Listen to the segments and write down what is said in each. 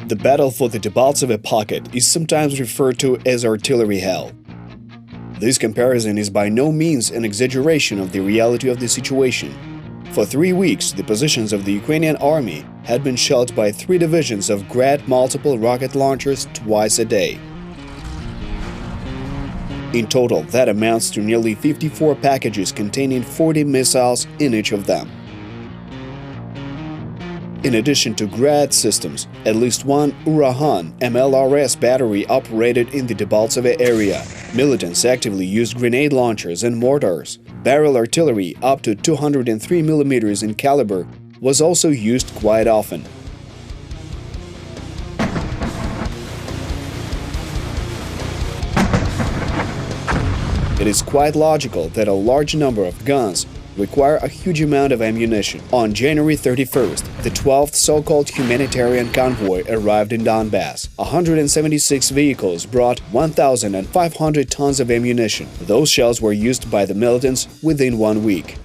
The battle for the Debaltseve pocket is sometimes referred to as artillery hell. This comparison is by no means an exaggeration of the reality of the situation. For 3 weeks, the positions of the Ukrainian army had been shelled by 3 divisions of Grad multiple rocket launchers twice a day. In total, that amounts to nearly 54 packages containing 40 missiles in each of them. In addition to Grad systems, at least one Urahan MLRS battery operated in the Debaltseve area. Militants actively used grenade launchers and mortars. Barrel artillery up to 203 mm in caliber was also used quite often. It is quite logical that a large number of guns require a huge amount of ammunition. On January 31st, the 12th so-called humanitarian convoy arrived in Donbas. 176 vehicles brought 1,500 tons of ammunition. Those shells were used by the militants within 1 week.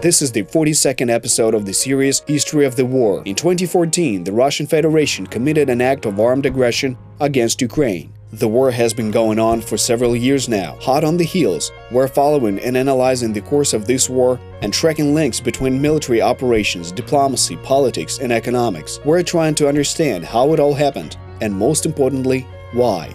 This is the 42nd episode of the series History of the War. In 2014, the Russian Federation committed an act of armed aggression against Ukraine. The war has been going on for several years now. Hot on the heels, we're following and analyzing the course of this war and tracking links between military operations, diplomacy, politics, and economics. We're trying to understand how it all happened, and most importantly, why.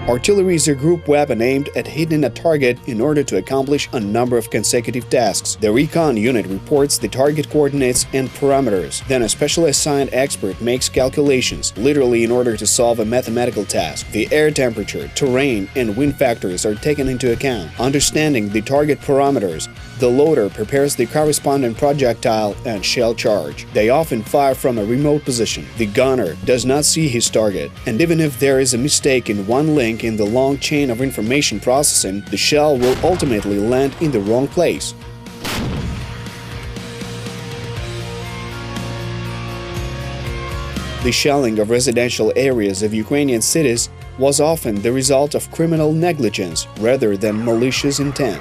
Artillery is a group weapon aimed at hitting a target in order to accomplish a number of consecutive tasks. The recon unit reports the target coordinates and parameters. Then a specially assigned expert makes calculations, literally in order to solve a mathematical task. The air temperature, terrain, and wind factors are taken into account. Understanding the target parameters, the loader prepares the corresponding projectile and shell charge. They often fire from a remote position. The gunner does not see his target, and even if there is a mistake in one link in the long chain of information processing, the shell will ultimately land in the wrong place. The shelling of residential areas of Ukrainian cities was often the result of criminal negligence rather than malicious intent.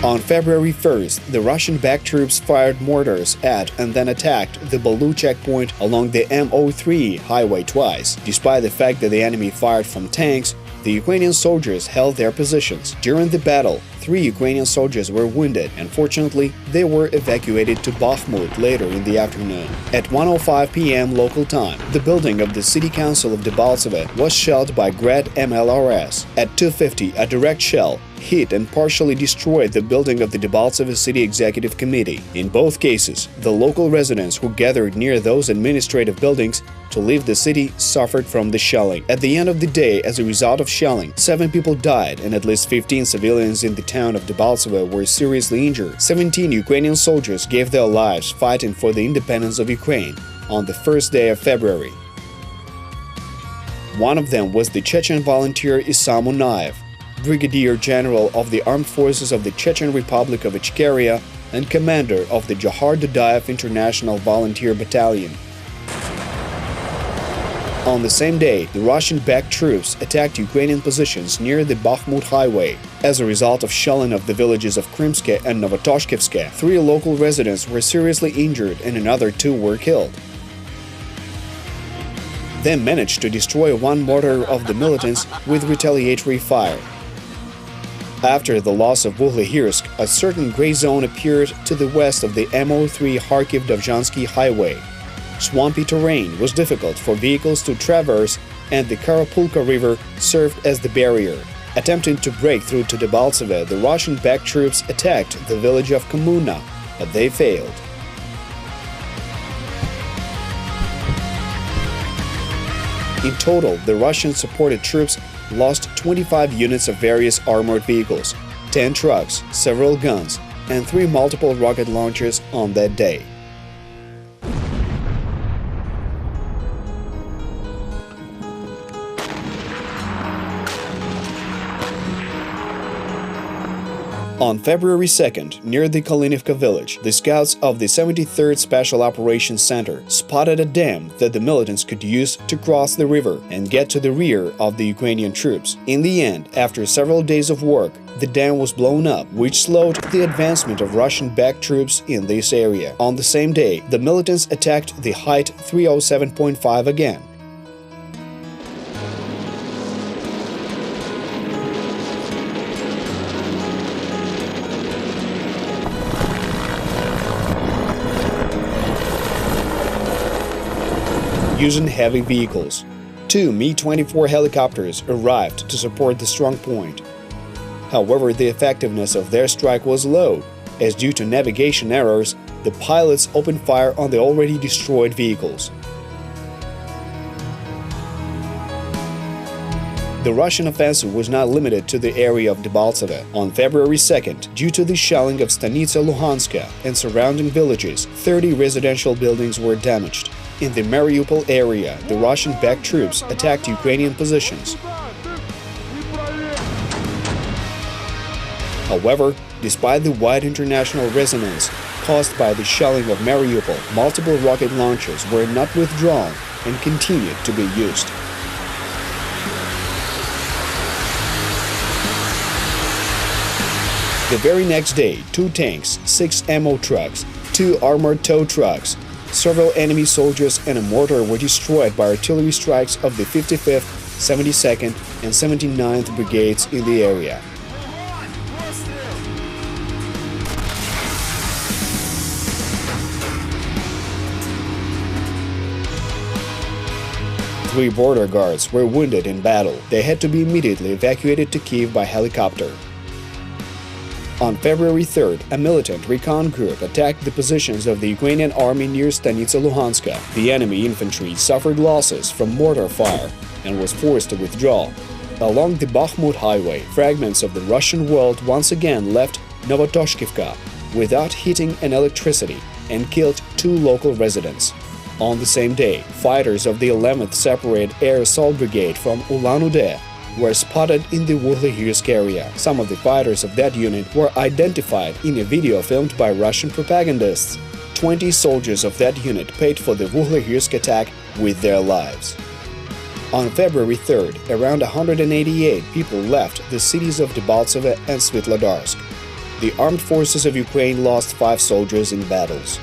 On February 1st, the Russian-backed troops fired mortars at and then attacked the Balu checkpoint along the M03 highway twice. Despite the fact that the enemy fired from tanks, the Ukrainian soldiers held their positions. During the battle, 3 Ukrainian soldiers were wounded, and fortunately, they were evacuated to Bakhmut later in the afternoon. At 1:05 p.m. local time, the building of the City Council of Debaltseve was shelled by Grad MLRS. At 2:50, a direct shell hit and partially destroyed the building of the Debaltseve City Executive Committee. In both cases, the local residents who gathered near those administrative buildings to leave the city suffered from the shelling. At the end of the day, as a result of shelling, 7 people died and at least 15 civilians in the town of Debaltseve were seriously injured. 17 Ukrainian soldiers gave their lives fighting for the independence of Ukraine on the first day of February. One of them was the Chechen volunteer Isam Unayev, Brigadier General of the Armed Forces of the Chechen Republic of Ichkeria and commander of the Johar Dudayev International Volunteer Battalion. On the same day, the Russian-backed troops attacked Ukrainian positions near the Bakhmut highway. As a result of shelling of the villages of Krymske and Novotoshkivske, 3 local residents were seriously injured and another 2 were killed. They managed to destroy 1 mortar of the militants with retaliatory fire. After the loss of Vuhledhirsk, a certain gray zone appeared to the west of the M03 Kharkiv-Dovzhansky highway. Swampy terrain was difficult for vehicles to traverse, and the Karapulka River served as the barrier. Attempting to break through to Debaltseve, the Russian-backed troops attacked the village of Komuna, but they failed. In total, the Russian-supported troops lost 25 units of various armored vehicles, 10 trucks, several guns, and 3 multiple rocket launchers on that day. On February 2nd, near the Kalinivka village, the scouts of the 73rd Special Operations Center spotted a dam that the militants could use to cross the river and get to the rear of the Ukrainian troops. In the end, after several days of work, the dam was blown up, which slowed the advancement of Russian-backed troops in this area. On the same day, the militants attacked the height 307.5 again. Using heavy vehicles. 2 Mi-24 helicopters arrived to support the strong point. However, the effectiveness of their strike was low, as due to navigation errors, the pilots opened fire on the already destroyed vehicles. The Russian offensive was not limited to the area of Debaltseve. On February 2nd, due to the shelling of Stanitsa Luhanska and surrounding villages, 30 residential buildings were damaged. In the Mariupol area, the Russian-backed troops attacked Ukrainian positions. However, despite the wide international resonance caused by the shelling of Mariupol, multiple rocket launchers were not withdrawn and continued to be used. The very next day, 2 tanks, 6 ammo trucks, 2 armored tow trucks, several enemy soldiers and a mortar were destroyed by artillery strikes of the 55th, 72nd and 79th Brigades in the area. Three border guards were wounded in battle. They had to be immediately evacuated to Kiev by helicopter. On February 3rd, a militant recon group attacked the positions of the Ukrainian army near Stanitsa Luhanska. The enemy infantry suffered losses from mortar fire and was forced to withdraw. Along the Bakhmut highway, fragments of the Russian world once again left Novotoshkivka without heating and electricity and killed 2 local residents. On the same day, fighters of the 11th Separate Air Assault Brigade from Ulan-Ude were spotted in the Vuhlegirsk area. Some of the fighters of that unit were identified in a video filmed by Russian propagandists. 20 soldiers of that unit paid for the Vuhlegirsk attack with their lives. On February 3rd, around 188 people left the cities of Debaltseve and Svitlodarsk. The armed forces of Ukraine lost 5 soldiers in battles.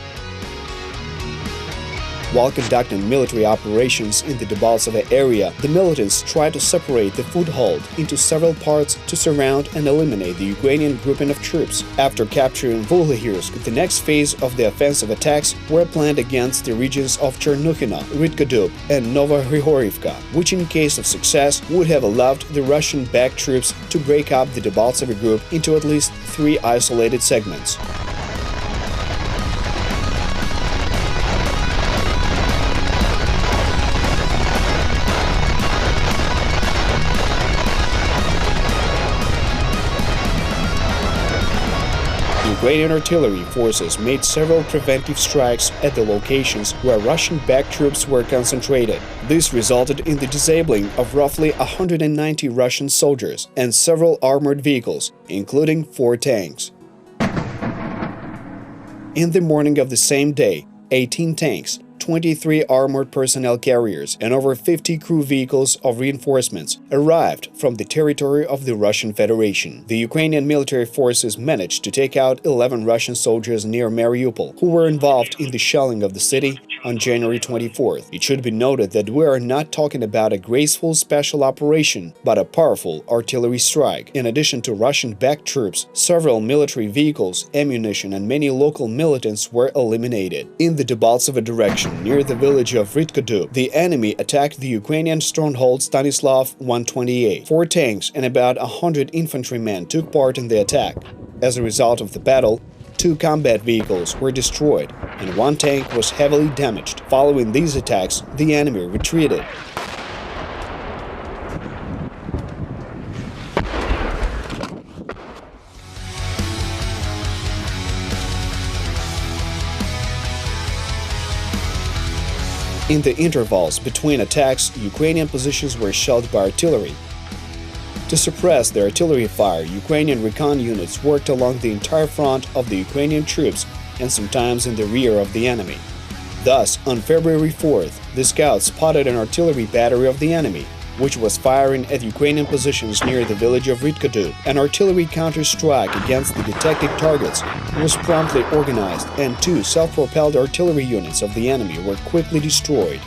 While conducting military operations in the Debaltseve area, the militants tried to separate the foothold into several parts to surround and eliminate the Ukrainian grouping of troops. After capturing Vuhlegirsk, the next phase of the offensive attacks were planned against the regions of Chernukhino, Rytkodub and Novogrigorivka, which in case of success would have allowed the Russian-backed troops to break up the Debaltseve group into at least 3 isolated segments. Ukrainian artillery forces made several preventive strikes at the locations where Russian-backed troops were concentrated. This resulted in the disabling of roughly 190 Russian soldiers and several armored vehicles, including 4 tanks. In the morning of the same day, 18 tanks, 23 armored personnel carriers and over 50 crew vehicles of reinforcements arrived from the territory of the Russian Federation. The Ukrainian military forces managed to take out 11 Russian soldiers near Mariupol who were involved in the shelling of the city on January 24th. It should be noted that we are not talking about a graceful special operation, but a powerful artillery strike. In addition to Russian-backed troops, several military vehicles, ammunition and many local militants were eliminated. In the Debaltseve direction, near the village of Rytkodub, the enemy attacked the Ukrainian stronghold Stanislav 128. 4 tanks and about 100 infantrymen took part in the attack. As a result of the battle, 2 combat vehicles were destroyed and 1 tank was heavily damaged. Following these attacks, the enemy retreated. In the intervals between attacks, Ukrainian positions were shelled by artillery. To suppress the artillery fire, Ukrainian recon units worked along the entire front of the Ukrainian troops and sometimes in the rear of the enemy. Thus, on February 4th, the scouts spotted an artillery battery of the enemy, which was firing at Ukrainian positions near the village of Rytkadu. An artillery counter-strike against the detected targets was promptly organized, and 2 self-propelled artillery units of the enemy were quickly destroyed.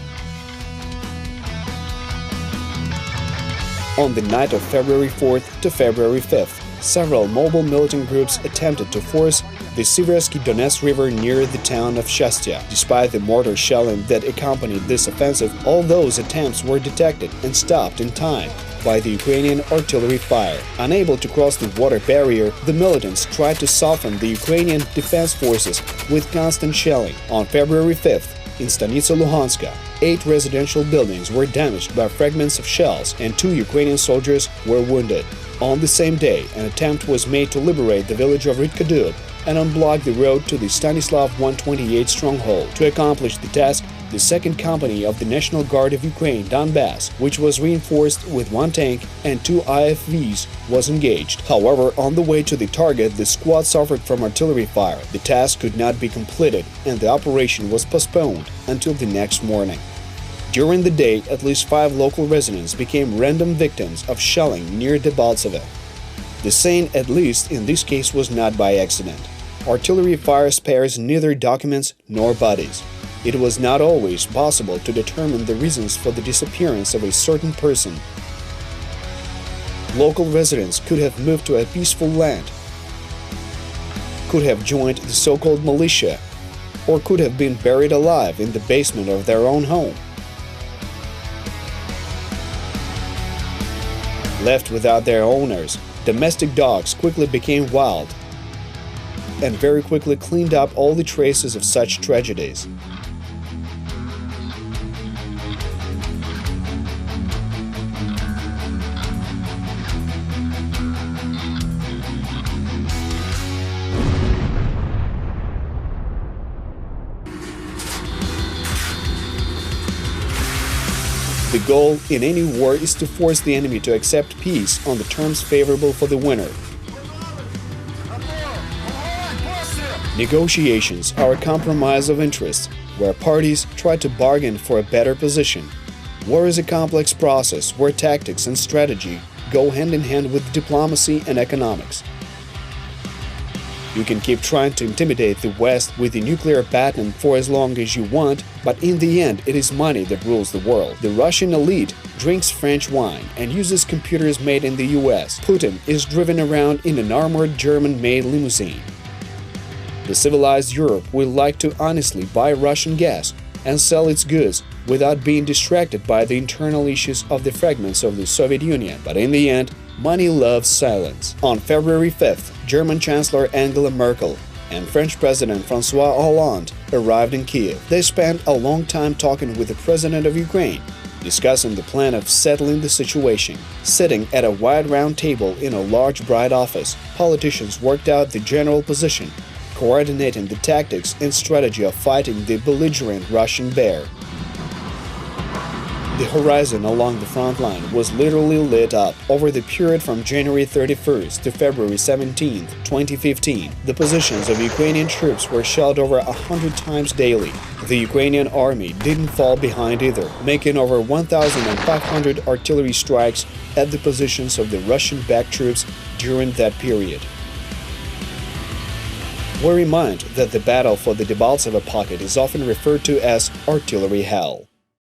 On the night of February 4th to February 5th, several mobile militant groups attempted to force the Siversky Donetsk River near the town of Shastya. Despite the mortar shelling that accompanied this offensive, all those attempts were detected and stopped in time by the Ukrainian artillery fire. Unable to cross the water barrier, the militants tried to soften the Ukrainian defense forces with constant shelling. On February 5th, in Stanitsa Luhanska, 8 residential buildings were damaged by fragments of shells and 2 Ukrainian soldiers were wounded. On the same day, an attempt was made to liberate the village of Rytkadu and unblock the road to the Stanislav 128 stronghold. To accomplish the task, the 2nd Company of the National Guard of Ukraine, Donbas, which was reinforced with 1 tank and 2 IFVs, was engaged. However, on the way to the target, the squad suffered from artillery fire. The task could not be completed, and the operation was postponed until the next morning. During the day, at least 5 local residents became random victims of shelling near Debaltseve. The scene, at least in this case, was not by accident. Artillery fire spares neither documents nor bodies. It was not always possible to determine the reasons for the disappearance of a certain person. Local residents could have moved to a peaceful land, could have joined the so-called militia, or could have been buried alive in the basement of their own home. Left without their owners, domestic dogs quickly became wild and very quickly cleaned up all the traces of such tragedies. The goal in any war is to force the enemy to accept peace on the terms favorable for the winner. Negotiations are a compromise of interests, where parties try to bargain for a better position. War is a complex process where tactics and strategy go hand in hand with diplomacy and economics. You can keep trying to intimidate the West with the nuclear patent for as long as you want, but in the end it is money that rules the world. The Russian elite drinks French wine and uses computers made in the US. Putin is driven around in an armored German-made limousine. The civilized Europe will like to honestly buy Russian gas and sell its goods without being distracted by the internal issues of the fragments of the Soviet Union. But in the end, money loves silence. On February 5th, German Chancellor Angela Merkel and French President François Hollande arrived in Kiev. They spent a long time talking with the President of Ukraine, discussing the plan of settling the situation. Sitting at a wide round table in a large bright office, politicians worked out the general position, coordinating the tactics and strategy of fighting the belligerent Russian bear. The horizon along the front line was literally lit up. Over the period from January 31st to February 17, 2015, the positions of Ukrainian troops were shelled over 100 times daily. The Ukrainian army didn't fall behind either, making over 1,500 artillery strikes at the positions of the Russian-backed troops during that period. We remind that the battle for the Debaltseve pocket is often referred to as artillery hell.